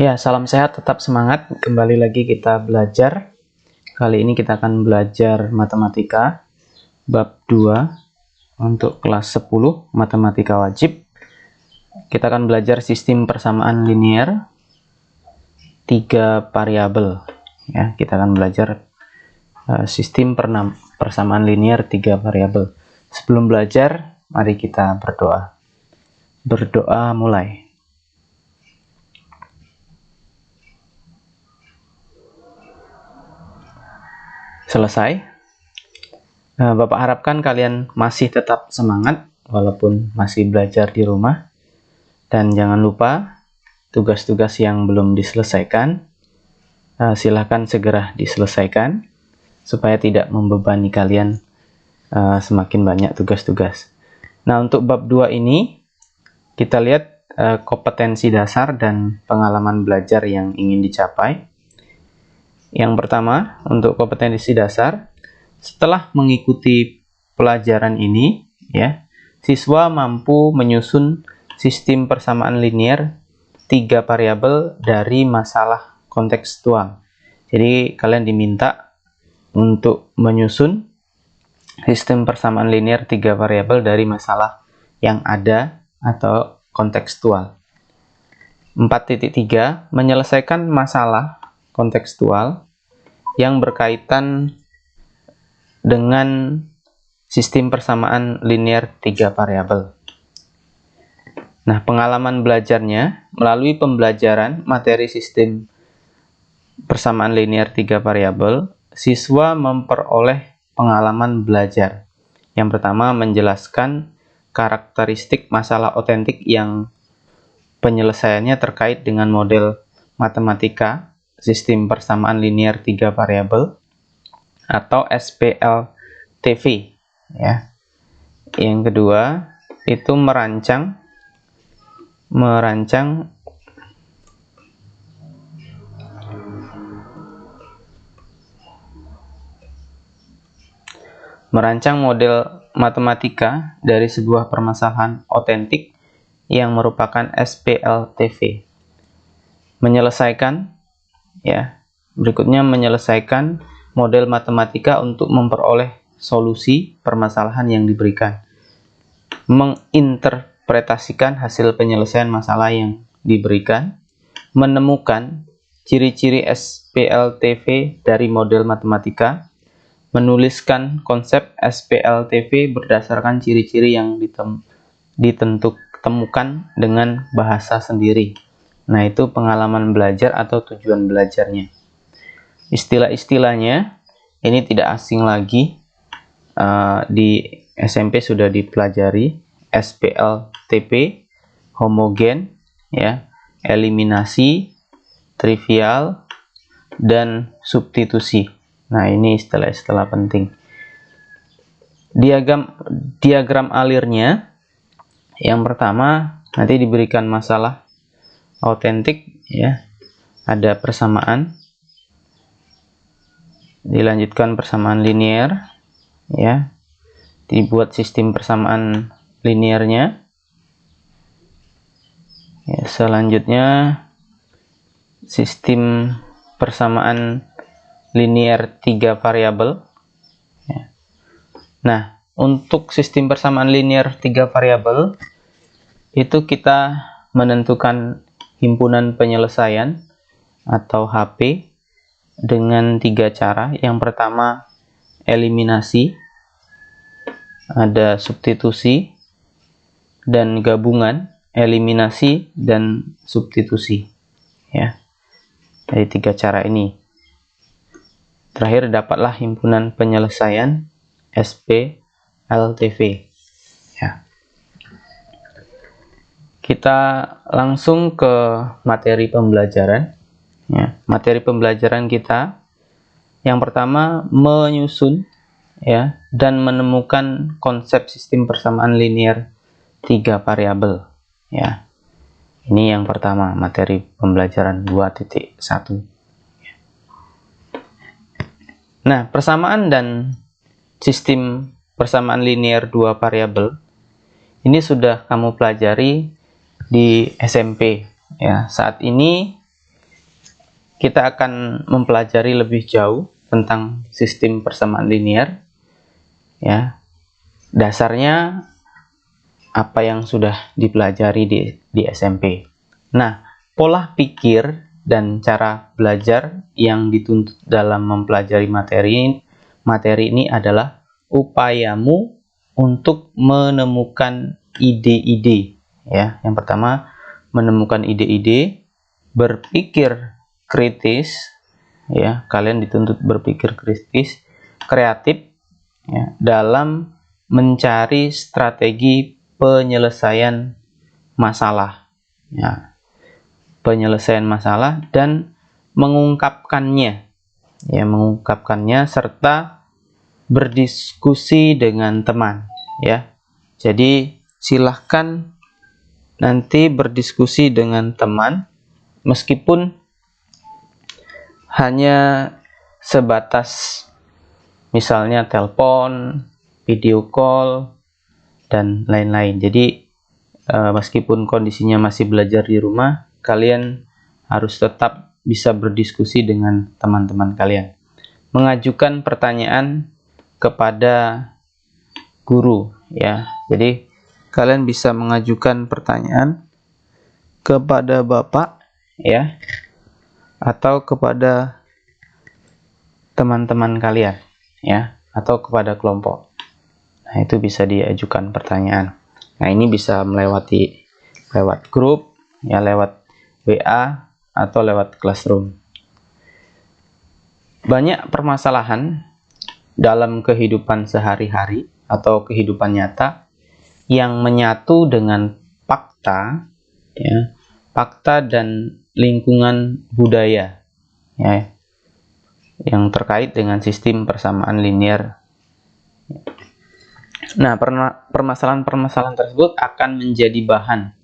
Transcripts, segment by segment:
Ya, salam sehat, tetap semangat. Kembali lagi kita belajar. Kali ini kita akan belajar matematika bab 2 untuk kelas 10 matematika wajib. Kita akan belajar sistem persamaan linear 3 variabel. Ya, kita akan belajar sistem persamaan linear 3 variabel. Sebelum belajar, mari kita berdoa. Berdoa mulai. Selesai. Bapak harapkan kalian masih tetap semangat walaupun masih belajar di rumah. Dan jangan lupa tugas-tugas yang belum diselesaikan, silahkan segera diselesaikan supaya tidak membebani kalian semakin banyak tugas-tugas. Nah, untuk bab 2 ini kita lihat kompetensi dasar dan pengalaman belajar yang ingin dicapai. Yang pertama, untuk kompetensi dasar, setelah mengikuti pelajaran ini, ya, siswa mampu menyusun sistem persamaan linear 3 variabel dari masalah kontekstual. Jadi, kalian diminta untuk menyusun sistem persamaan linear 3 variabel dari masalah yang ada atau kontekstual. 4.3 menyelesaikan masalah kontekstual yang berkaitan dengan sistem persamaan linear 3 variabel. Nah, pengalaman belajarnya melalui pembelajaran materi sistem persamaan linear 3 variabel, siswa memperoleh pengalaman belajar. Yang pertama, menjelaskan karakteristik masalah otentik yang penyelesaiannya terkait dengan model matematika sistem persamaan linear 3 variabel atau SPLTV, ya. Yang kedua, itu merancang model matematika dari sebuah permasalahan otentik yang merupakan SPLTV. Berikutnya menyelesaikan model matematika untuk memperoleh solusi permasalahan yang diberikan. Menginterpretasikan hasil penyelesaian masalah yang diberikan, menemukan ciri-ciri SPLTV dari model matematika, menuliskan konsep SPLTV berdasarkan ciri-ciri yang ditemukan dengan bahasa sendiri. Nah, itu pengalaman belajar atau tujuan belajarnya. Istilah-istilahnya ini tidak asing lagi, di SMP sudah dipelajari. SPLTP, homogen, ya, eliminasi, trivial, dan substitusi. Nah, ini istilah-istilah penting. Diagram alirnya, yang pertama nanti diberikan masalah otentik, ya, ada persamaan, dilanjutkan persamaan linear, ya, dibuat sistem persamaan linearnya, ya, selanjutnya sistem persamaan linear 3 variabel, ya. Nah, untuk sistem persamaan linear 3 variabel itu kita menentukan himpunan penyelesaian atau HP dengan 3 cara. Yang pertama, eliminasi, ada substitusi, dan gabungan, eliminasi, dan substitusi, ya. Dari 3 cara ini. Terakhir, dapatlah himpunan penyelesaian SPLTV, ya. Kita langsung ke materi pembelajaran, ya. Materi pembelajaran kita yang pertama, menyusun, ya, dan menemukan konsep sistem persamaan linear 3 variabel, ya. Ini yang pertama, materi pembelajaran 2.1. Nah, persamaan dan sistem persamaan linear 2 variabel ini sudah kamu pelajari di SMP, ya. Saat ini kita akan mempelajari lebih jauh tentang sistem persamaan linear. Ya, dasarnya apa yang sudah dipelajari di SMP. Nah, pola pikir dan cara belajar yang dituntut dalam mempelajari materi ini adalah upayamu untuk menemukan ide-ide. Ya, yang pertama menemukan ide-ide, berpikir kritis. Ya, kalian dituntut berpikir kritis, kreatif, ya, dalam mencari strategi penyelesaian masalah. Ya, penyelesaian masalah dan mengungkapkannya, ya, mengungkapkannya serta berdiskusi dengan teman. Ya, jadi silahkan nanti berdiskusi dengan teman, meskipun hanya sebatas misalnya telepon, video call, dan lain-lain. Jadi meskipun kondisinya masih belajar di rumah, kalian harus tetap bisa berdiskusi dengan teman-teman kalian. Mengajukan pertanyaan kepada guru, ya. Jadi kalian bisa mengajukan pertanyaan kepada bapak, ya, atau kepada teman-teman kalian, ya, atau kepada kelompok. Nah, itu bisa diajukan pertanyaan. Nah, ini bisa lewat grup, ya, lewat WA atau lewat Classroom. Banyak permasalahan dalam kehidupan sehari-hari atau kehidupan nyata yang menyatu dengan fakta, ya, fakta dan lingkungan budaya, ya, yang terkait dengan sistem persamaan linear. Nah, permasalahan-permasalahan tersebut akan menjadi bahan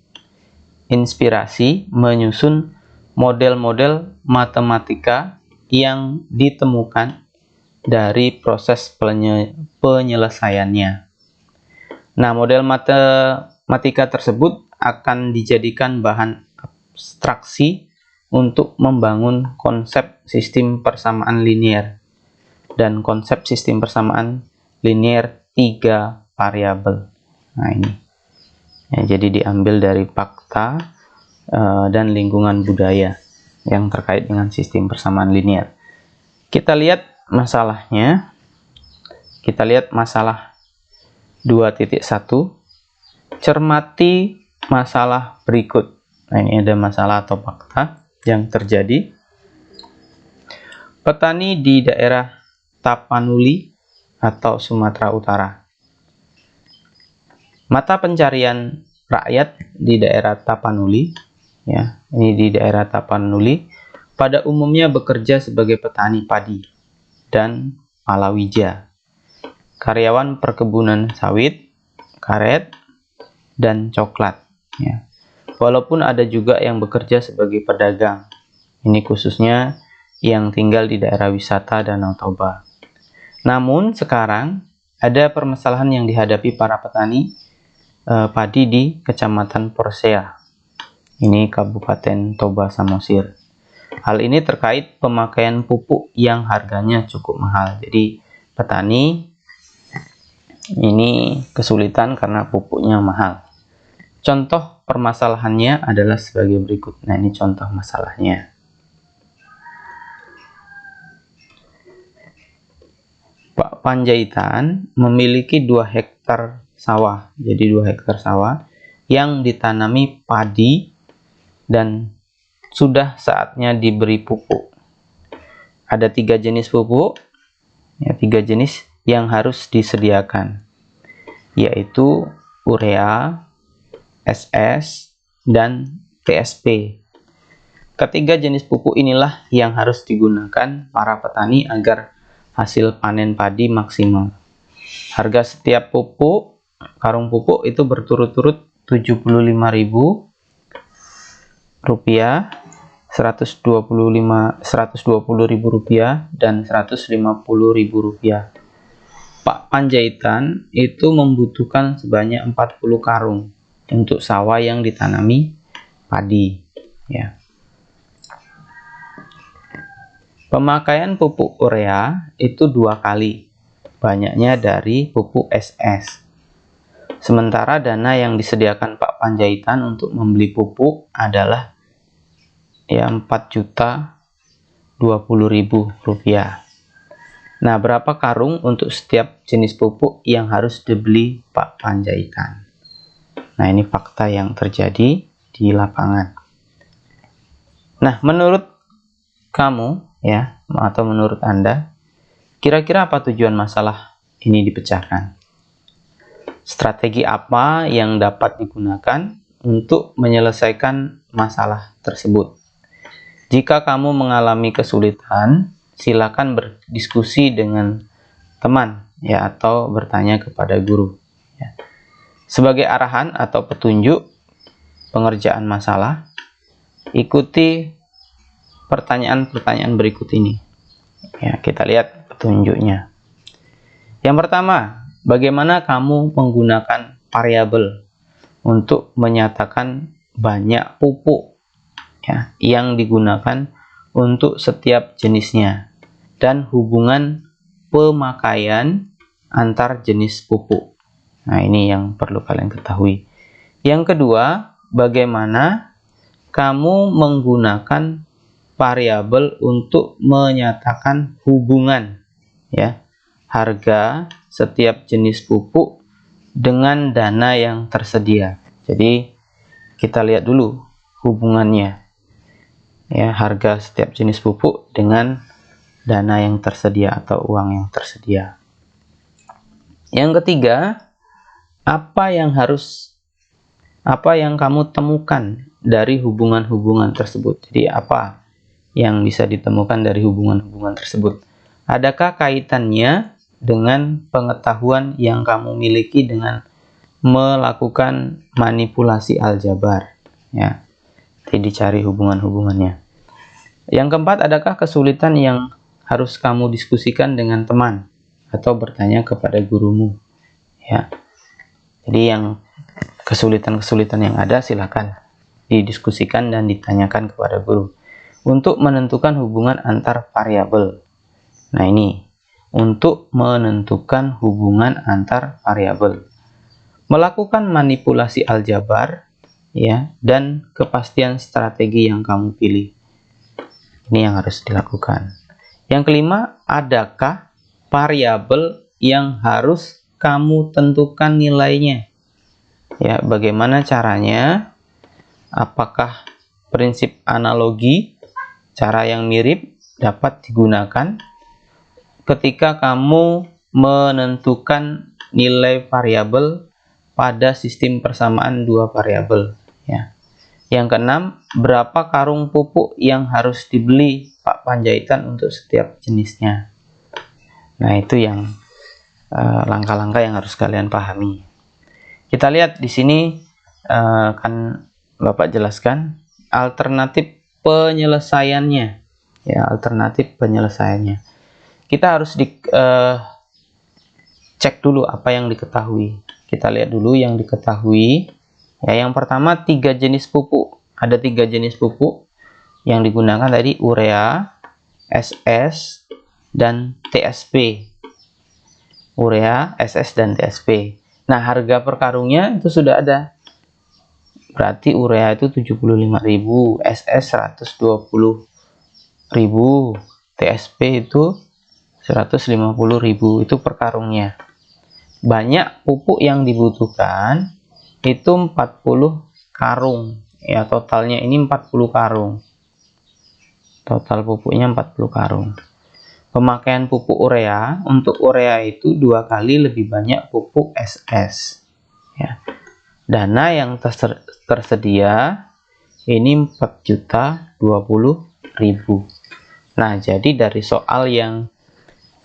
inspirasi menyusun model-model matematika yang ditemukan dari proses penyelesaiannya. Nah, model matematika tersebut akan dijadikan bahan abstraksi untuk membangun konsep sistem persamaan linear dan konsep sistem persamaan linear 3 variabel. Nah, ini. Ya, jadi diambil dari fakta dan lingkungan budaya yang terkait dengan sistem persamaan linear. Kita lihat masalahnya. Kita lihat masalah 2.1. Cermati masalah berikut. Nah, ini ada masalah atau fakta yang terjadi. Petani di daerah Tapanuli atau Sumatera Utara. Mata pencarian rakyat di daerah Tapanuli, ya, ini di daerah Tapanuli, pada umumnya bekerja sebagai petani padi dan palawija, karyawan perkebunan sawit, karet, dan coklat. Ya. Walaupun ada juga yang bekerja sebagai pedagang, ini khususnya yang tinggal di daerah wisata Danau Toba. Namun sekarang ada permasalahan yang dihadapi para petani padi di Kecamatan Porsea, ini Kabupaten Toba Samosir. Hal ini terkait pemakaian pupuk yang harganya cukup mahal. Jadi petani ini kesulitan karena pupuknya mahal. Contoh permasalahannya adalah sebagai berikut. Nah, ini contoh masalahnya. Pak Panjaitan memiliki 2 hektar sawah. Jadi 2 hektar sawah yang ditanami padi dan sudah saatnya diberi pupuk. Ada 3 jenis pupuk, ya, 3 jenis yang harus disediakan, yaitu urea, SS, dan PSP. Ketiga jenis pupuk inilah yang harus digunakan para petani agar hasil panen padi maksimal. Harga setiap pupuk, karung pupuk itu berturut-turut Rp75.000, Rp120.000 dan Rp150.000. Pak Panjaitan itu membutuhkan sebanyak 40 karung untuk sawah yang ditanami padi, ya. Pemakaian pupuk urea itu 2 kali banyaknya dari pupuk SS. Sementara dana yang disediakan Pak Panjaitan untuk membeli pupuk adalah ya 4.020.000 rupiah. Nah, berapa karung untuk setiap jenis pupuk yang harus dibeli Pak Panjaitan? Nah, ini fakta yang terjadi di lapangan. Nah, menurut kamu ya, atau menurut Anda, kira-kira apa tujuan masalah ini dipecahkan? Strategi apa yang dapat digunakan untuk menyelesaikan masalah tersebut? Jika kamu mengalami kesulitan, silakan berdiskusi dengan teman ya, atau bertanya kepada guru ya. Sebagai arahan atau petunjuk pengerjaan masalah, ikuti pertanyaan-pertanyaan berikut ini. Ya, kita lihat petunjuknya. Yang pertama, bagaimana kamu menggunakan variabel untuk menyatakan banyak pupuk ya, yang digunakan untuk setiap jenisnya dan hubungan pemakaian antar jenis pupuk. Nah, ini yang perlu kalian ketahui. Yang kedua, bagaimana kamu menggunakan variabel untuk menyatakan hubungan ya, harga setiap jenis pupuk dengan dana yang tersedia. Jadi kita lihat dulu hubungannya ya, harga setiap jenis pupuk dengan dana yang tersedia atau uang yang tersedia. Yang ketiga, apa yang kamu temukan dari hubungan-hubungan tersebut? Jadi apa yang bisa ditemukan dari hubungan-hubungan tersebut? Adakah kaitannya dengan pengetahuan yang kamu miliki dengan melakukan manipulasi aljabar ya? Jadi dicari hubungan-hubungannya. Yang keempat, adakah kesulitan yang harus kamu diskusikan dengan teman atau bertanya kepada gurumu ya? Jadi yang kesulitan-kesulitan yang ada silakan didiskusikan dan ditanyakan kepada guru untuk menentukan hubungan antar variabel. Nah, ini untuk menentukan hubungan antar variabel. Melakukan manipulasi aljabar ya, dan kepastian strategi yang kamu pilih. Ini yang harus dilakukan. Yang kelima, adakah variabel yang harus kamu tentukan nilainya? Ya, bagaimana caranya? Apakah prinsip analogi, cara yang mirip dapat digunakan ketika kamu menentukan nilai variabel pada sistem persamaan dua variabel ya. Yang keenam, berapa karung pupuk yang harus dibeli Pak Panjaitan untuk setiap jenisnya? Nah, itu yang langkah-langkah yang harus kalian pahami. Kita lihat di sini kan Bapak jelaskan alternatif penyelesaiannya ya, alternatif penyelesaiannya. Kita harus cek dulu apa yang diketahui. Kita lihat dulu yang diketahui ya. Yang pertama, 3 jenis pupuk. Ada 3 jenis pupuk yang digunakan tadi, urea, SS, dan TSP. Urea, SS, dan TSP. Nah, harga per karungnya itu sudah ada. Berarti urea itu 75.000, SS 120.000, TSP itu 150.000, itu per karungnya. Banyak pupuk yang dibutuhkan itu 40 karung ya, totalnya ini 40 karung. Total pupuknya 40 karung. Pemakaian pupuk urea, untuk urea itu 2 kali lebih banyak pupuk SS ya. Dana yang tersedia ini 4.020.000. Nah, jadi dari soal yang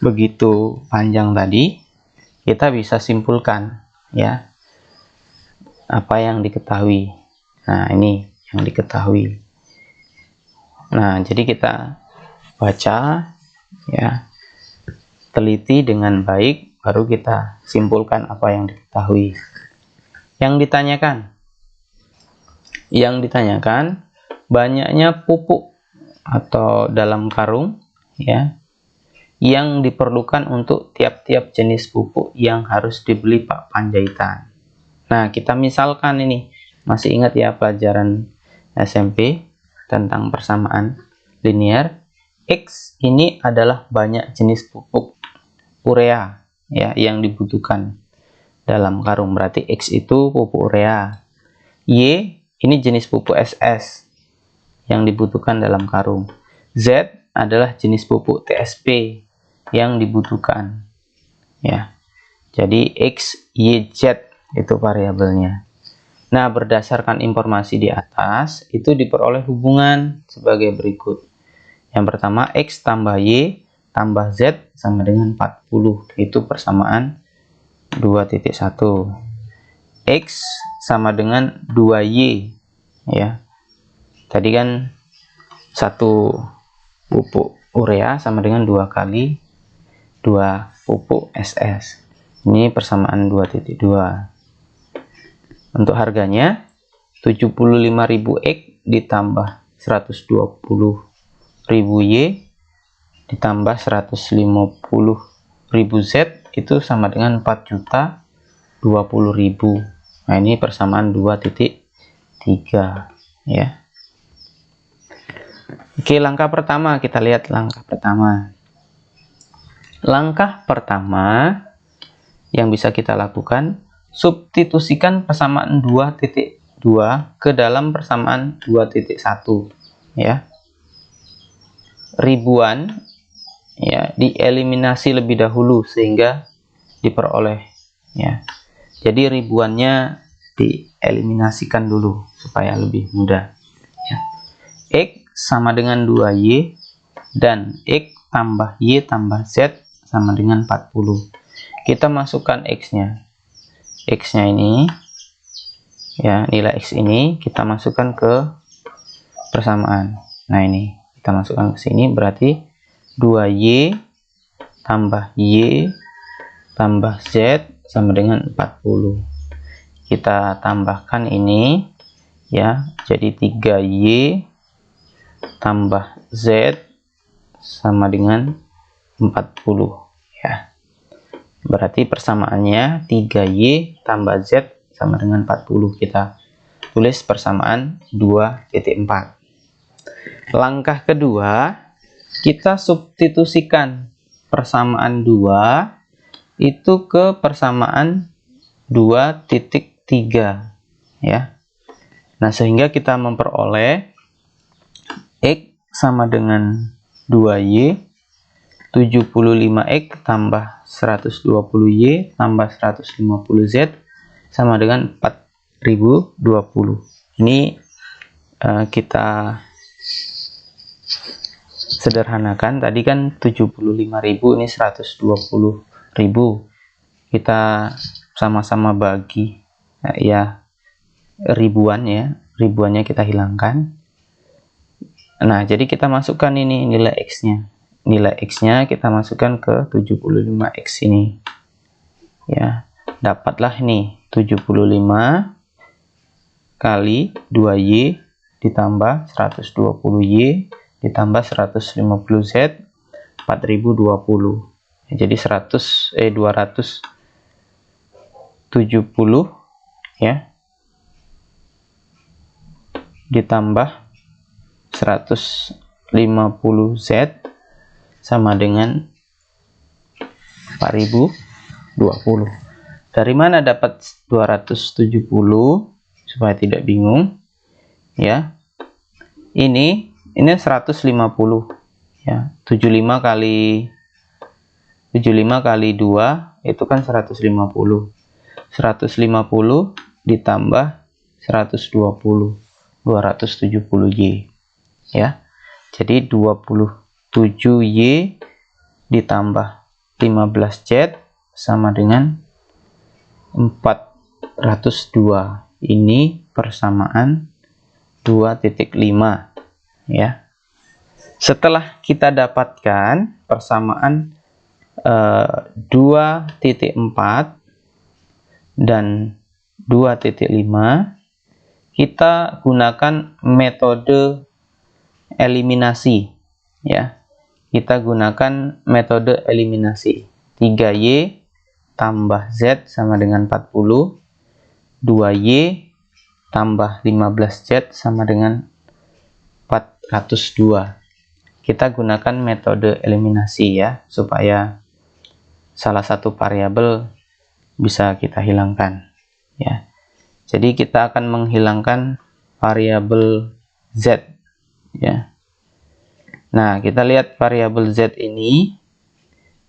begitu panjang tadi, kita bisa simpulkan ya apa yang diketahui. Nah, ini yang diketahui. Nah, jadi kita baca ya, teliti dengan baik, baru kita simpulkan apa yang diketahui. Yang ditanyakan banyaknya pupuk atau dalam karung ya, yang diperlukan untuk tiap-tiap jenis pupuk yang harus dibeli Pak Panjaitan. Nah, kita misalkan ini, masih ingat ya pelajaran SMP tentang persamaan linear. X ini adalah banyak jenis pupuk urea ya yang dibutuhkan dalam karung, berarti X itu pupuk urea. Y ini jenis pupuk SS yang dibutuhkan dalam karung. Z adalah jenis pupuk TSP yang dibutuhkan ya. Jadi X, Y, Z itu variabelnya. Nah, berdasarkan informasi di atas itu diperoleh hubungan sebagai berikut. Yang pertama, X tambah Y tambah Z sama dengan 40. Itu persamaan 2.1. X sama dengan 2Y ya. Tadi kan satu pupuk urea sama dengan 2 kali 2 pupuk SS. Ini persamaan 2.2. Untuk harganya 75.000 X ditambah 120.000 Y ditambah 150.000 Z itu sama dengan 4.020.000. Nah, ini persamaan 2.3 ya. Oke, langkah pertama kita lihat langkah pertama. Langkah pertama yang bisa kita lakukan, substitusikan persamaan 2.2 ke dalam persamaan 2.1 ya. Ribuan ya dieliminasi lebih dahulu sehingga diperoleh ya. Jadi ribuannya dieliminasikan dulu supaya lebih mudah ya. X sama dengan 2Y dan X tambah Y tambah Z sama dengan 40. Kita masukkan X-nya. X-nya ini ya, nilai X ini kita masukkan ke persamaan. Nah, ini kita masukkan ke sini, berarti 2Y tambah Y tambah Z sama dengan 40. Kita tambahkan ini ya, jadi 3Y tambah Z sama dengan 40 ya. Berarti persamaannya 3Y tambah Z sama dengan 40. Kita tulis persamaan 2.4. Langkah kedua, kita substitusikan persamaan 2 itu ke persamaan 2.3 ya. Nah, sehingga kita memperoleh X sama dengan 2Y, 75X tambah 120Y tambah 150Z sama dengan 4020. Ini kita sederhanakan. Tadi kan 75.000, ini 120.000. Kita sama-sama bagi ya ribuan ya. Ribuannya kita hilangkan. Nah, jadi kita masukkan ini nilai X-nya. Nilai X-nya kita masukkan ke 75X ini. Ya, dapatlah nih 75 kali 2Y ditambah 120Y ditambah 150Z 4020. Jadi 270 ya ditambah 150Z sama dengan 4020. Dari mana dapat 270? Supaya tidak bingung ya. Ini 150 ya. 75 kali 2 itu kan 150. 150 ditambah 120, 270Y ya. Jadi 27Y ditambah 15Z sama dengan 402. Ini persamaan 2.5 ya. Setelah kita dapatkan persamaan 2.4 dan 2.5, kita gunakan metode eliminasi ya. kita gunakan metode eliminasi. 3Y tambah Z sama dengan 40, 2Y tambah 15Z sama dengan 402. Kita gunakan metode eliminasi ya, supaya salah satu variabel bisa kita hilangkan ya. Jadi kita akan menghilangkan variabel Z ya. Nah, kita lihat variabel Z ini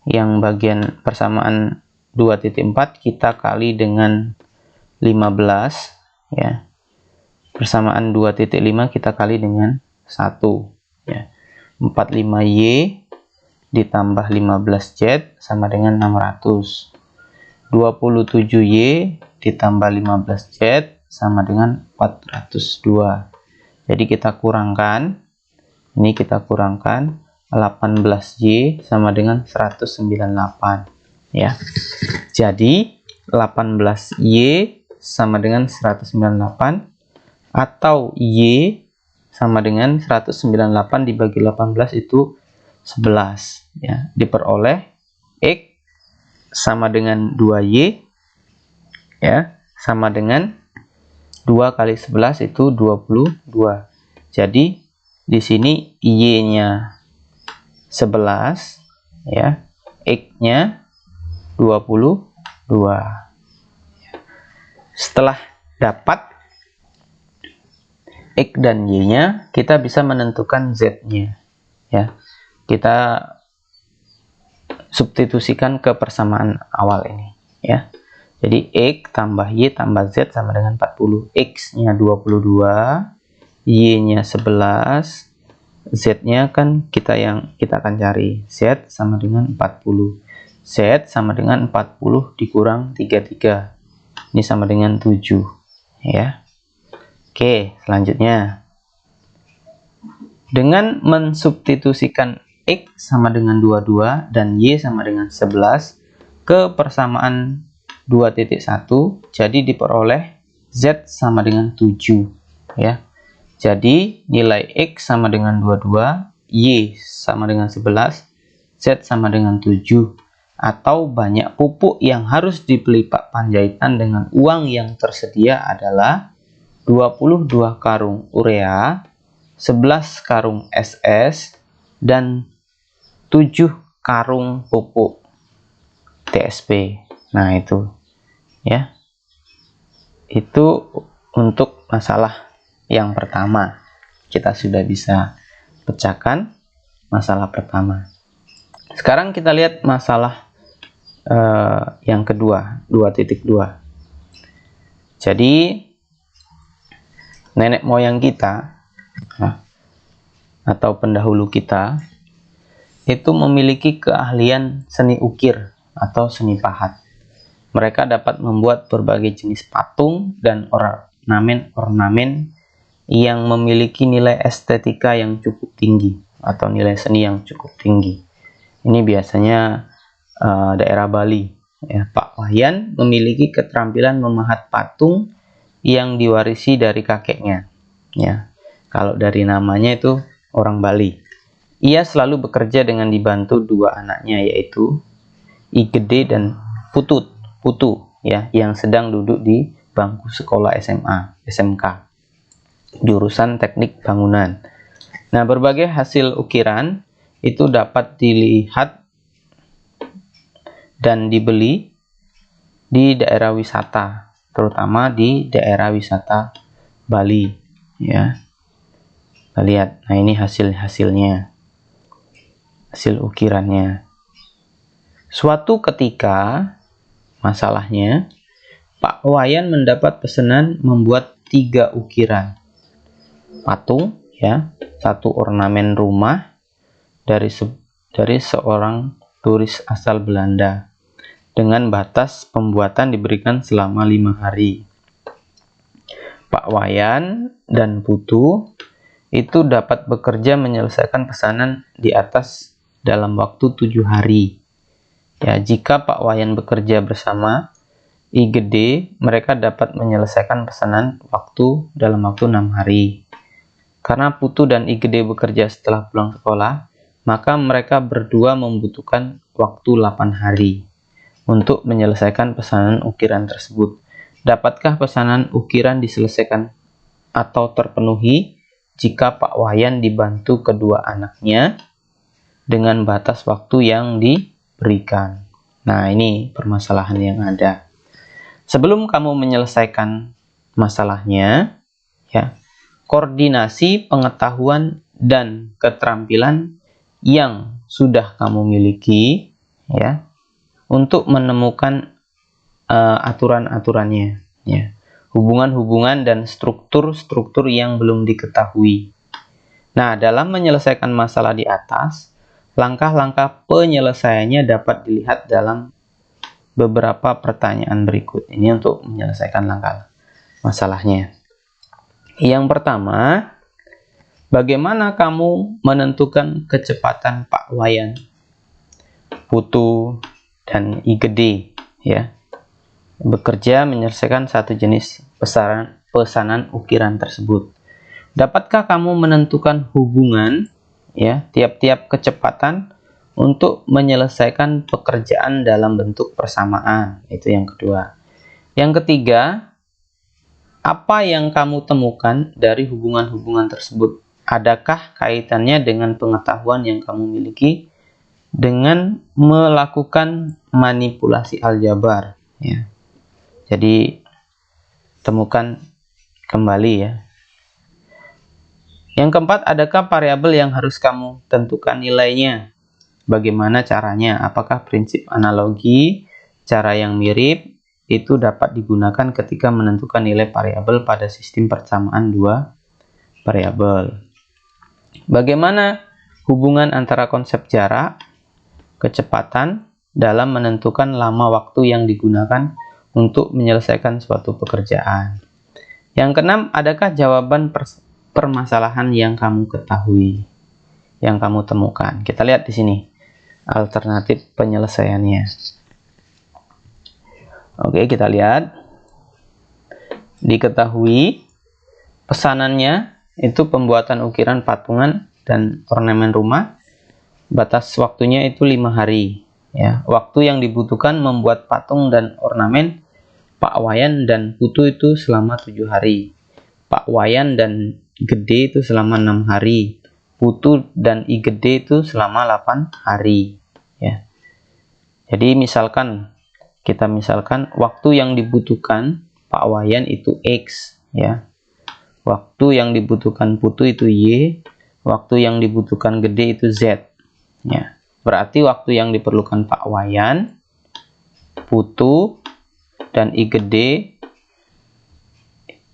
yang bagian persamaan 2.4 kita kali dengan 15 ya. Persamaan 2.5 kita kali dengan 1 ya. 45Y ditambah 15Z sama dengan 600. 27Y ditambah 15Z sama dengan 402. Jadi kita kurangkan, ini kita kurangkan 18Y sama dengan 198 ya. Jadi 18Y sama dengan 198 atau Y sama dengan 198 dibagi 18 itu 11 ya. Diperoleh X sama dengan 2Y ya, sama dengan 2 kali 11 itu 22. Jadi di sini Y-nya 11 ya, X-nya 22. Setelah dapat X dan Y-nya, kita bisa menentukan Z-nya ya. Kita substitusikan ke persamaan awal ini ya. Jadi X tambah Y tambah Z sama dengan 40. X-nya 22, Y-nya 11, Z-nya kan kita akan cari. Z sama dengan 40. Z sama dengan 40 dikurang 33. Ini sama dengan 7 ya. Oke, selanjutnya dengan mensubstitusikan X sama dengan 22 dan Y sama dengan 11 ke persamaan 2.1, jadi diperoleh Z sama dengan 7 ya. Jadi nilai X sama dengan 22, Y sama dengan 11, Z sama dengan 7. Atau banyak pupuk yang harus dibeli Pak Panjaitan dengan uang yang tersedia adalah 22 karung urea, 11 karung SS, dan 7 karung pupuk TSP. Nah, itu ya. Itu untuk masalah yang pertama. Kita sudah bisa pecahkan masalah pertama. Sekarang kita lihat masalah yang kedua, 2.2. Jadi nenek moyang kita atau pendahulu kita itu memiliki keahlian seni ukir atau seni pahat. Mereka dapat membuat berbagai jenis patung dan ornamen-ornamen yang memiliki nilai estetika yang cukup tinggi atau nilai seni yang cukup tinggi. Ini biasanya daerah Bali ya. Pak Wahyan memiliki keterampilan memahat patung yang diwarisi dari kakeknya ya. Kalau dari namanya itu orang Bali. Ia selalu bekerja dengan dibantu dua anaknya, yaitu I Gede dan Putu ya, yang sedang duduk di bangku sekolah SMK jurusan teknik bangunan. Nah, berbagai hasil ukiran itu dapat dilihat dan dibeli di daerah wisata, terutama di daerah wisata Bali ya. Kita lihat, nah ini hasil-hasilnya, hasil ukirannya. Suatu ketika, masalahnya Pak Wayan mendapat pesanan membuat 3 ukiran patung ya, 1 ornamen rumah dari seorang turis asal Belanda, dengan batas pembuatan diberikan selama 5 hari. Pak Wayan dan Putu itu dapat bekerja menyelesaikan pesanan di atas dalam waktu 7 hari. Ya, jika Pak Wayan bekerja bersama I Gede, mereka dapat menyelesaikan pesanan dalam waktu 6 hari. Karena Putu dan I Gede bekerja setelah pulang sekolah, maka mereka berdua membutuhkan waktu 8 hari untuk menyelesaikan pesanan ukiran tersebut. Dapatkah pesanan ukiran diselesaikan atau terpenuhi jika Pak Wayan dibantu kedua anaknya dengan batas waktu yang diberikan? Nah, ini permasalahan yang ada. Sebelum kamu menyelesaikan masalahnya, ya, koordinasi pengetahuan dan keterampilan yang sudah kamu miliki, ya, untuk menemukan aturan-aturannya, ya, hubungan-hubungan dan struktur-struktur yang belum diketahui. Nah, dalam menyelesaikan masalah di atas, langkah-langkah penyelesaiannya dapat dilihat dalam beberapa pertanyaan berikut. Ini untuk menyelesaikan langkah masalahnya. Yang pertama, bagaimana kamu menentukan kecepatan Pak Wayan, Putu, dan I Gede, ya, bekerja menyelesaikan satu jenis pesanan ukiran tersebut? Dapatkah kamu menentukan hubungan, ya, tiap-tiap kecepatan untuk menyelesaikan pekerjaan dalam bentuk persamaan? Itu yang kedua. Yang ketiga, apa yang kamu temukan dari hubungan-hubungan tersebut? Adakah kaitannya dengan pengetahuan yang kamu miliki dengan melakukan manipulasi aljabar, ya? Jadi temukan kembali, ya. Yang keempat, adakah variabel yang harus kamu tentukan nilainya? Bagaimana caranya? Apakah prinsip analogi, cara yang mirip, itu dapat digunakan ketika menentukan nilai variabel pada sistem persamaan dua variabel? Bagaimana hubungan antara konsep jarak, kecepatan dalam menentukan lama waktu yang digunakan untuk menyelesaikan suatu pekerjaan? Yang keenam, adakah jawaban permasalahan yang kamu ketahui, yang kamu temukan? Kita lihat di sini alternatif penyelesaiannya. Oke, kita lihat. Diketahui pesanannya itu pembuatan ukiran patungan dan ornamen rumah. Batas waktunya itu 5 hari, ya. Waktu yang dibutuhkan membuat patung dan ornamen Pak Wayan dan Putu itu selama 7 hari. Pak Wayan dan Gede itu selama 6 hari. Putu dan I Gede itu selama 8 hari, ya. Jadi kita misalkan waktu yang dibutuhkan Pak Wayan itu X, ya. Waktu yang dibutuhkan Putu itu Y, waktu yang dibutuhkan Gede itu Z, ya. Berarti waktu yang diperlukan Pak Wayan, Putu, dan I Gede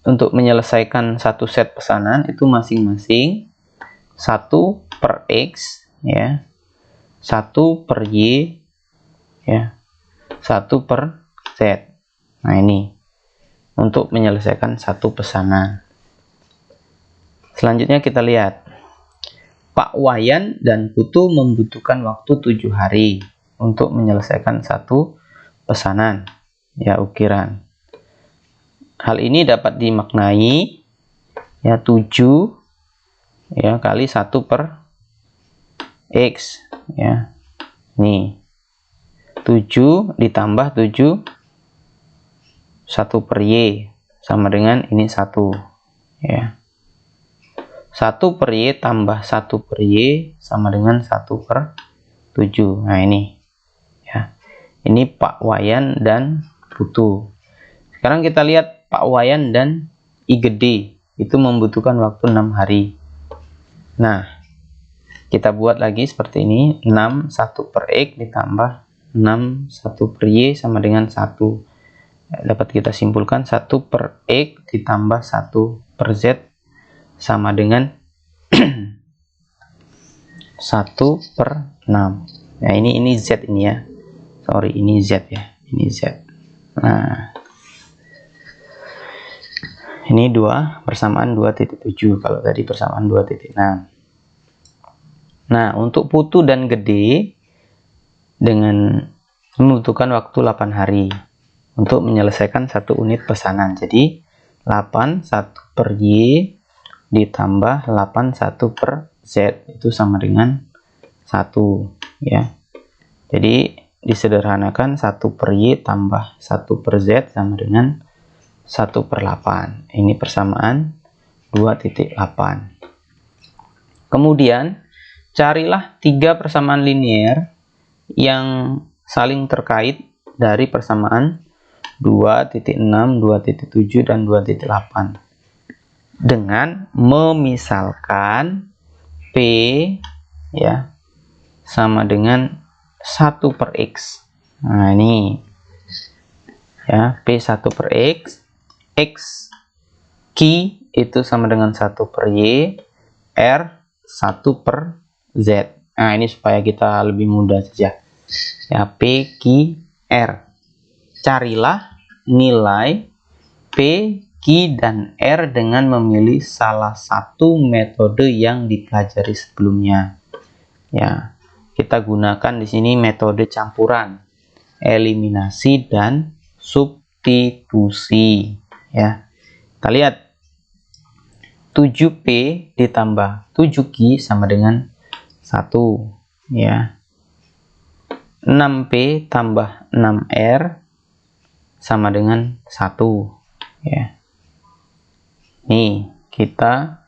untuk menyelesaikan satu set pesanan itu masing-masing 1 per X, ya, 1 per Y, ya, 1 per Z. Nah, ini untuk menyelesaikan satu pesanan. Selanjutnya kita lihat, Pak Wayan dan Putu membutuhkan waktu 7 hari untuk menyelesaikan satu pesanan, ya, ukiran. Hal ini dapat dimaknai, ya, 7, ya, kali 1 per X, ya. Nih, 7 ditambah 7 1 per Y sama dengan ini 1, ya. 1 per Y tambah 1 per Y sama dengan 1 per 7. Nah, ini, ya. Ini Pak Wayan dan Putu. Sekarang kita lihat Pak Wayan dan I Gede itu membutuhkan waktu 6 hari. Nah, kita buat lagi seperti ini. 6 1 per X ditambah 6 1 per Y sama dengan 1. Dapat kita simpulkan 1 per X ditambah 1 per Z sama dengan 1 per 6. Nah, ini Z ini, ya. Sorry, ini Z, ya. Ini Z. Nah, ini 2 persamaan 2.7, kalau tadi persamaan 2.6. Nah, untuk Putu dan Gede dengan membutuhkan waktu 8 hari untuk menyelesaikan satu unit pesanan. Jadi 8 1 per Y ditambah 8 1 per Z itu sama dengan 1 ya. Jadi disederhanakan 1 per Y tambah 1 per Z sama dengan 1/8. Ini persamaan 2.8. Kemudian carilah 3 persamaan linear yang saling terkait dari persamaan 2.6, 2.7, dan 2.8 dengan memisalkan P ya sama dengan 1 per X. Nah ini ya, P1 per X, X Q itu sama dengan 1 per Y, R 1 per Z. Nah ini supaya kita lebih mudah saja ya, P, Q, R. Carilah nilai P, Q, dan R dengan memilih salah satu metode yang dipelajari sebelumnya ya. Kita gunakan di sini metode campuran, eliminasi, dan substitusi ya. Kita lihat 7P ditambah 7Q sama dengan 1 ya. 6P tambah 6R sama dengan 1 ya. Nih kita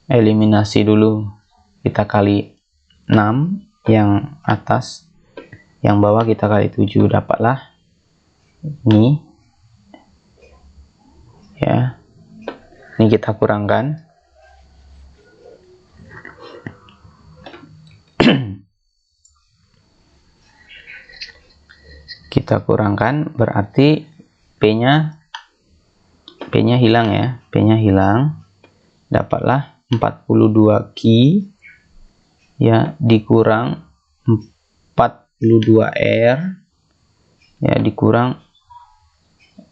eliminasi dulu, kita kali 6 yang atas, yang bawah kita kali 7, dapatlah ini ya. Ini kita kurangkan kita kurangkan berarti P-nya hilang ya, P-nya hilang, dapatlah 42Q ya dikurang 42R ya dikurang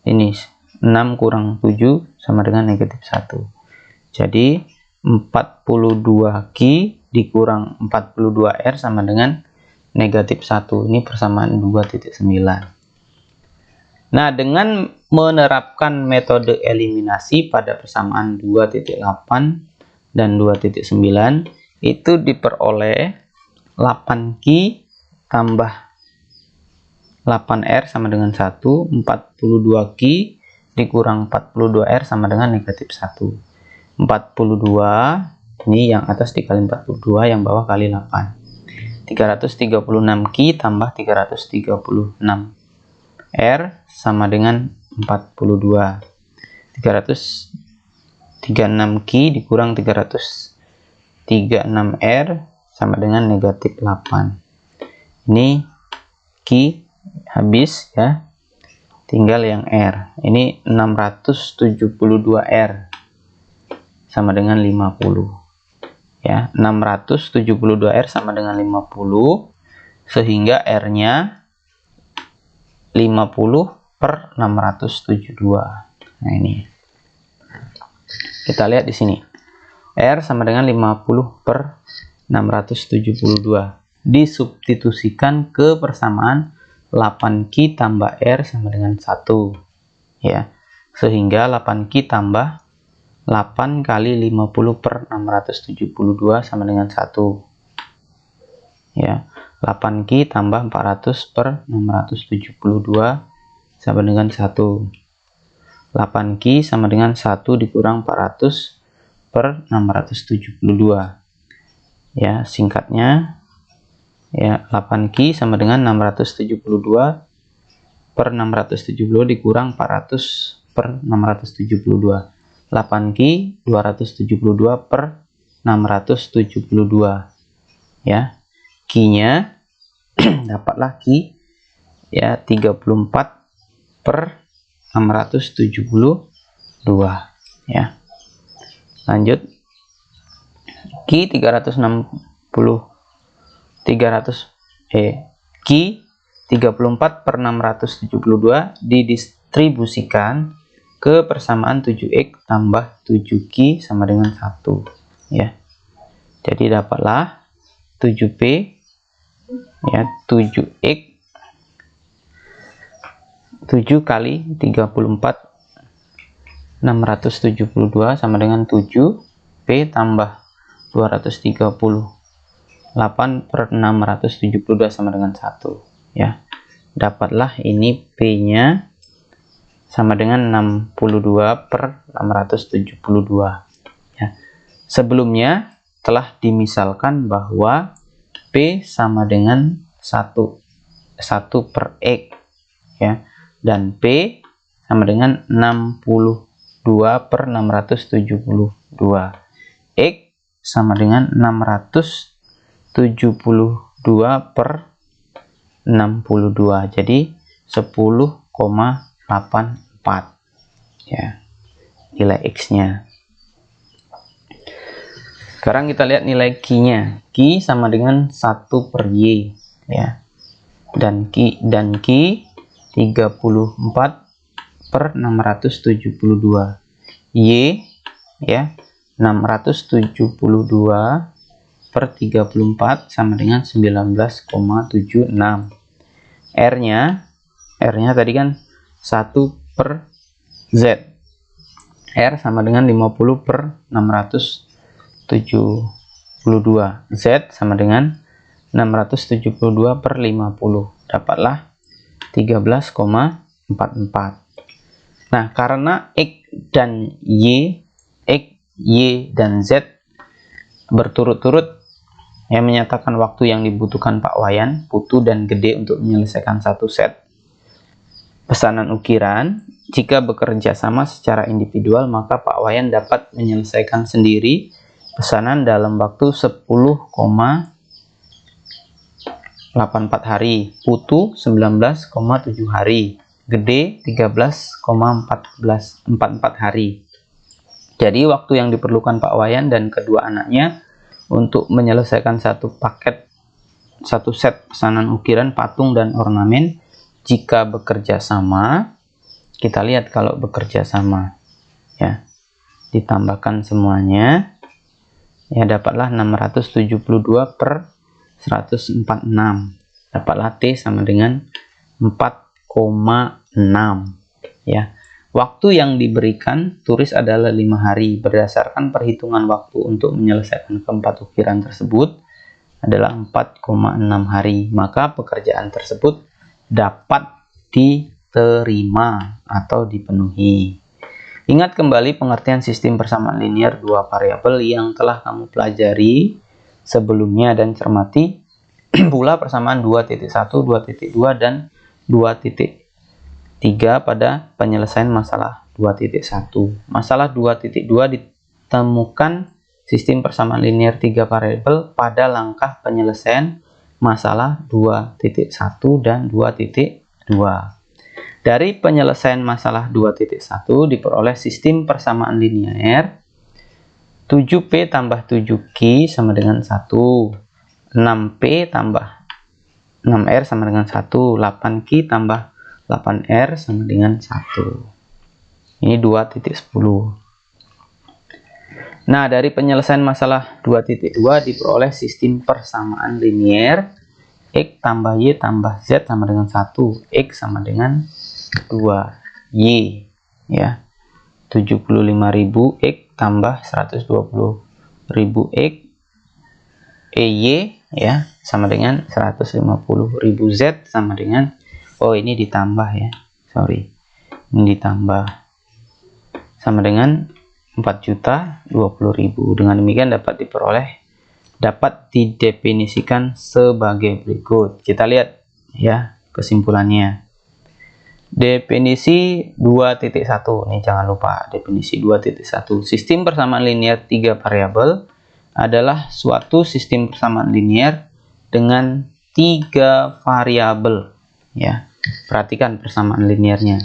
ini 6 kurang 7 sama dengan negatif 1. Jadi 42Q dikurang 42R sama dengan negatif 1. Ini persamaan 2.9. Nah, dengan menerapkan metode eliminasi pada persamaan 2.8 dan 2.9 itu diperoleh 8Q tambah 8R sama dengan 1, 42Q dikurang 42R sama dengan negatif 1. 42 ini yang atas dikali 42, yang bawah kali 8. 336Q tambah 336R sama dengan 42. 336Q dikurang 336R sama dengan negatif 8. Ini Q habis ya, tinggal yang R. Ini 672R sama dengan 50 ya. 672R sama dengan 50, sehingga R-nya 50/672. Nah ini kita lihat di sini, R sama dengan 50/672 disubstitusikan ke persamaan 8Q tambah R sama dengan 1 ya, sehingga 8Q tambah 8 kali 50/672 sama dengan 1 ya. 8Q tambah 400/672 sama dengan 1. 8Q sama dengan 1 dikurang 400/672 ya, singkatnya ya, 8Q sama dengan 672/672 dikurang 400/672. 8Q 272/672 ya. Q-nya dapatlah Q ya 34/672 ya. Lanjut, Q 34/672 didistribusikan ke persamaan 7X tambah 7Q sama dengan 1 ya. Jadi dapatlah 7P ya, 7X 7 kali 34/672 sama dengan 7P tambah 232 8/672 sama dengan 1 ya. Dapatlah ini P-nya sama dengan 62/672 ya. Sebelumnya telah dimisalkan bahwa P sama dengan 1 per X ya, dan P sama dengan 62/672. X sama dengan 672/62, jadi 10,84 ya nilai X-nya. Sekarang kita lihat nilai Q-nya. Q sama dengan 1 per Y ya, dan Q 34/672. Y ya 672/34 sama dengan 19,76. R-nya tadi kan 1 per Z. R sama dengan 50/672. Z sama dengan 672/50. Dapatlah 13,44. Nah, karena X, Y, dan Z berturut-turut yang menyatakan waktu yang dibutuhkan Pak Wayan, Putu, dan Gede untuk menyelesaikan satu set pesanan ukiran. Jika bekerja sama secara individual, maka Pak Wayan dapat menyelesaikan sendiri pesanan dalam waktu 10,84 hari, Putu 19,7 hari, Gede 13,44 hari. Jadi waktu yang diperlukan Pak Wayan dan kedua anaknya untuk menyelesaikan satu set pesanan ukiran patung dan ornamen jika bekerja sama, kita lihat kalau bekerja sama ya, ditambahkan semuanya ya, dapatlah 672/146. Dapatlah T sama dengan 4,6 ya. Waktu yang diberikan turis adalah 5 hari. Berdasarkan perhitungan waktu untuk menyelesaikan keempat ukiran tersebut adalah 4,6 hari. Maka pekerjaan tersebut dapat diterima atau dipenuhi. Ingat kembali pengertian sistem persamaan linear dua variabel yang telah kamu pelajari sebelumnya dan cermati pula persamaan 2.1, 2.2, dan 2.3 pada penyelesaian masalah 2.1. Masalah 2.2 ditemukan sistem persamaan linear 3 variabel pada langkah penyelesaian masalah 2.1 dan 2.2. Dari penyelesaian masalah 2.1 diperoleh sistem persamaan linear 7P tambah 7Q sama dengan 1, 6P tambah 6R sama dengan 1, 8Q tambah 8R sama dengan 1. Ini 2.10. Nah, dari penyelesaian masalah 2.2 diperoleh sistem persamaan linear X tambah Y tambah Z sama dengan 1. X sama dengan 2Y ya. 75.000 X tambah 120.000 X EY ya sama dengan 150.000 Z sama dengan, oh ini ditambah ya, sorry, ini ditambah sama dengan 4.020.000. Dengan demikian dapat didefinisikan sebagai berikut. Kita lihat ya kesimpulannya. Definisi 2.1, ini jangan lupa definisi 2.1. Sistem persamaan linear 3 variabel adalah suatu sistem persamaan linear dengan 3 variabel ya. Perhatikan persamaan linearnya.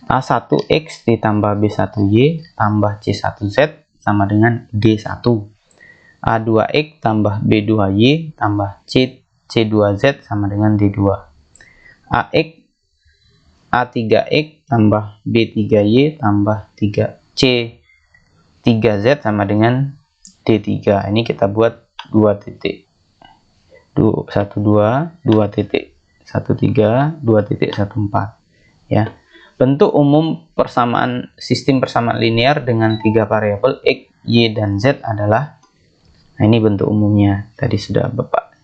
A1X ditambah B1Y tambah C1Z sama dengan D1. A2X tambah B2Y tambah C2Z sama dengan D2. A3X tambah B3Y tambah C3Z sama dengan D3. Ini kita buat 2.12, 2.13, 2.14 ya. Bentuk umum sistem persamaan linear dengan 3 variabel X, Y, dan Z adalah, Nah, ini bentuk umumnya, tadi sudah Bapak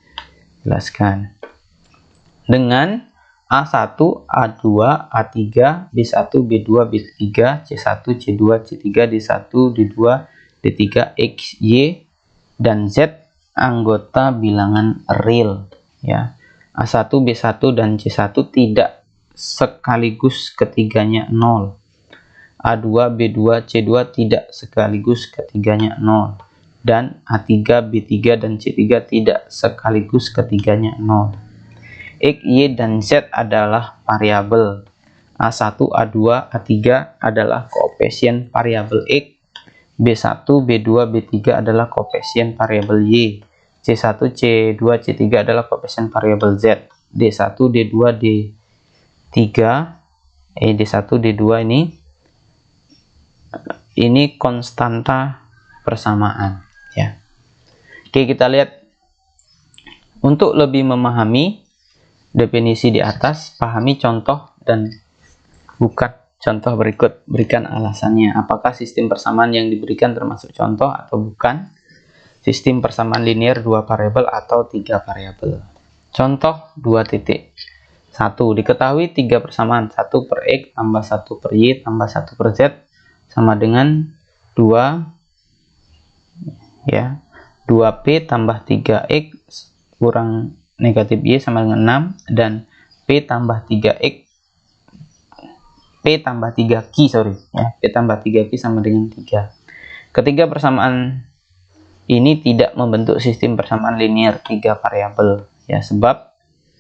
jelaskan. Dengan A1, A2, A3, B1, B2, B3, C1, C2, C3, D1, D2, D3, X, Y, dan Z anggota bilangan real. Ya, A1, B1, dan C1 tidak sekaligus ketiganya 0. A2, B2, C2 tidak sekaligus ketiganya 0. Dan A3, B3, dan C3 tidak sekaligus ketiganya 0. X, Y, dan Z adalah variabel. A1, A2, A3 adalah koefisien variabel X. B1, B2, B3 adalah koefisien variabel Y. C1, C2, C3 adalah koefisien variabel Z. D1, D2, D3, D1, D2 ini konstanta persamaan, ya. Oke, kita lihat. Untuk lebih memahami definisi di atas, pahami contoh dan bukan contoh berikut. Berikan alasannya. Apakah sistem persamaan yang diberikan termasuk contoh atau bukan? Sistem persamaan linear 2 variabel atau 3 variabel. Contoh 2 titik. 1. Diketahui 3 persamaan 1 per X tambah 1 per Y tambah 1 per Z sama dengan 2, ya, 2P tambah 3X kurang negatif Y sama dengan 6, dan P tambah 3Q, ya, P tambah 3Q sama dengan 3. Ketiga persamaan ini tidak membentuk sistem persamaan linear 3 variabel, ya, sebab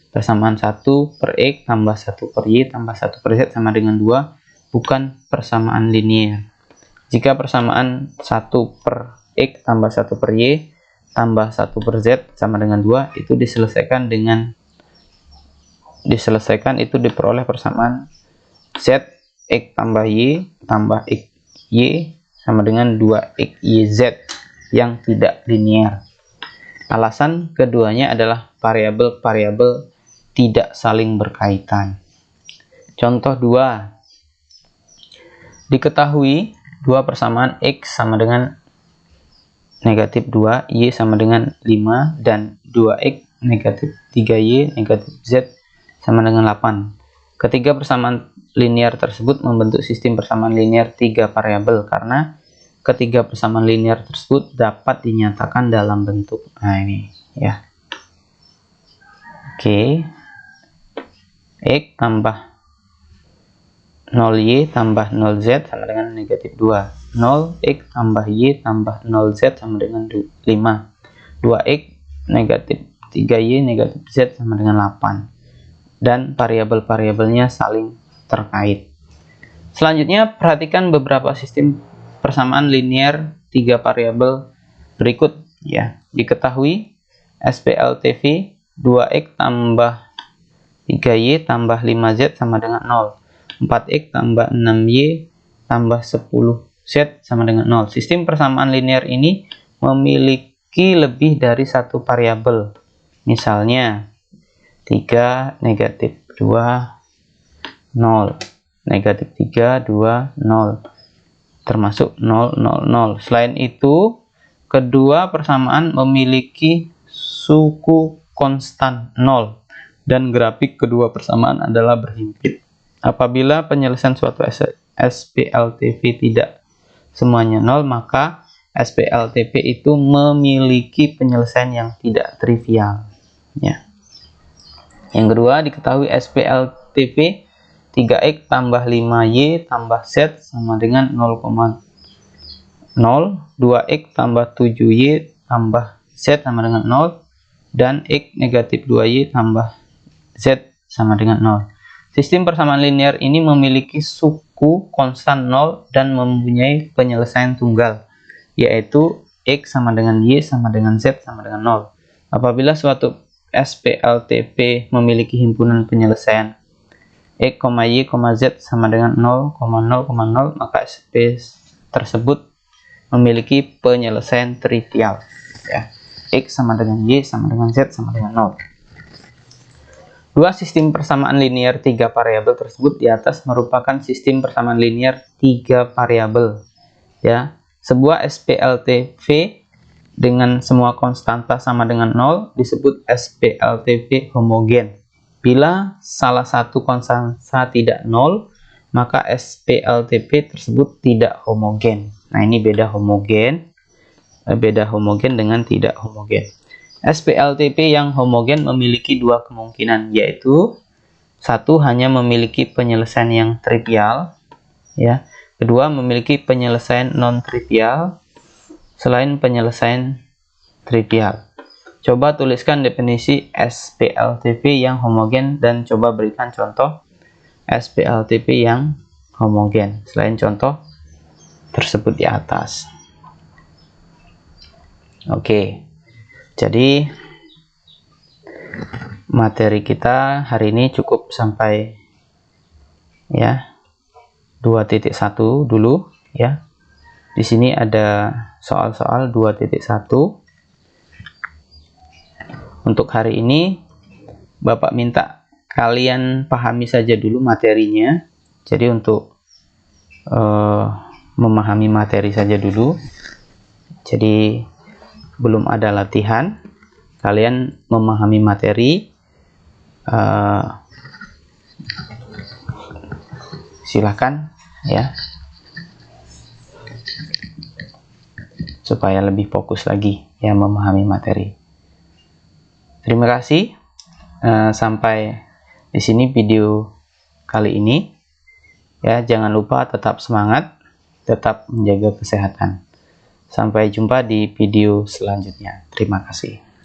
persamaan 1 per X tambah 1 per Y tambah 1 per Z sama dengan 2 bukan persamaan linear. Jika persamaan 1 per X tambah 1 per Y tambah 1 per Z sama dengan 2 itu diselesaikan itu diperoleh persamaan Z X tambah Y tambah X Y sama dengan 2XYZ yang tidak linear. Alasan keduanya adalah variabel-variabel tidak saling berkaitan. Contoh 2. Diketahui 2 persamaan X sama dengan negatif 2, Y sama dengan 5, dan 2X negatif 3Y negatif Z sama dengan 8. Ketiga persamaan linear tersebut membentuk sistem persamaan linear 3 variabel karena ketiga persamaan linear tersebut dapat dinyatakan dalam bentuk, nah ini, ya. Oke. X tambah 0Y tambah 0Z sama dengan negatif 2. 0X tambah Y tambah 0Z sama dengan 5. 2X negatif 3Y negatif Z sama dengan 8. Dan variabel-variabelnya saling terkait. Selanjutnya, perhatikan beberapa sistem persamaan linear 3 variabel berikut, ya. Diketahui SPLTV 2X tambah 3Y tambah 5Z sama dengan 0. 4X tambah 6Y tambah 10Z sama dengan 0. Sistem persamaan linear ini memiliki lebih dari satu variabel. Misalnya 3, negatif 2, 0. Negatif 3, 2, 0. Termasuk 0, 0, 0. Selain itu, kedua persamaan memiliki suku konstan 0. Dan grafik kedua persamaan adalah berhimpit. Apabila penyelesaian suatu SPLTV tidak semuanya 0, maka SPLTV itu memiliki penyelesaian yang tidak trivial, ya. Yang kedua, diketahui SPLTV 3X tambah 5Y tambah Z sama dengan 0,0, 2X tambah 7Y tambah Z sama dengan 0, dan X negatif 2Y tambah Z sama dengan 0. Sistem persamaan linear ini memiliki suku konstan 0 dan mempunyai penyelesaian tunggal, yaitu X sama dengan Y sama dengan Z sama dengan 0. Apabila suatu SPLTV memiliki himpunan penyelesaian X, Y, Z sama dengan 0,0,0, maka SP tersebut memiliki penyelesaian trivial, ya. X sama dengan Y sama dengan Z sama dengan 0. Dua sistem persamaan linear 3 variabel tersebut di atas merupakan sistem persamaan linear 3 variabel, ya. Sebuah SPLTV dengan semua konstanta sama dengan 0 disebut SPLTP homogen. Bila salah satu konstanta tidak 0, maka SPLTP tersebut tidak homogen. Nah, ini beda homogen dengan tidak homogen. SPLTP yang homogen memiliki dua kemungkinan, yaitu satu, hanya memiliki penyelesaian yang trivial, ya. Kedua, memiliki penyelesaian non-trivial selain penyelesaian trivial. Coba tuliskan definisi SPLTP yang homogen dan coba berikan contoh SPLTP yang homogen selain contoh tersebut di atas. Oke, jadi materi kita hari ini cukup sampai ya 2.1 dulu ya. Di sini ada soal-soal 2.1. Untuk hari ini Bapak minta kalian pahami saja dulu materinya. Jadi untuk memahami materi saja dulu. Jadi belum ada latihan. Kalian memahami materi. Silahkan ya, supaya lebih fokus lagi ya memahami materi. Terima kasih. Sampai di sini video kali ini. Ya, jangan lupa tetap semangat, tetap menjaga kesehatan. Sampai jumpa di video selanjutnya. Terima kasih.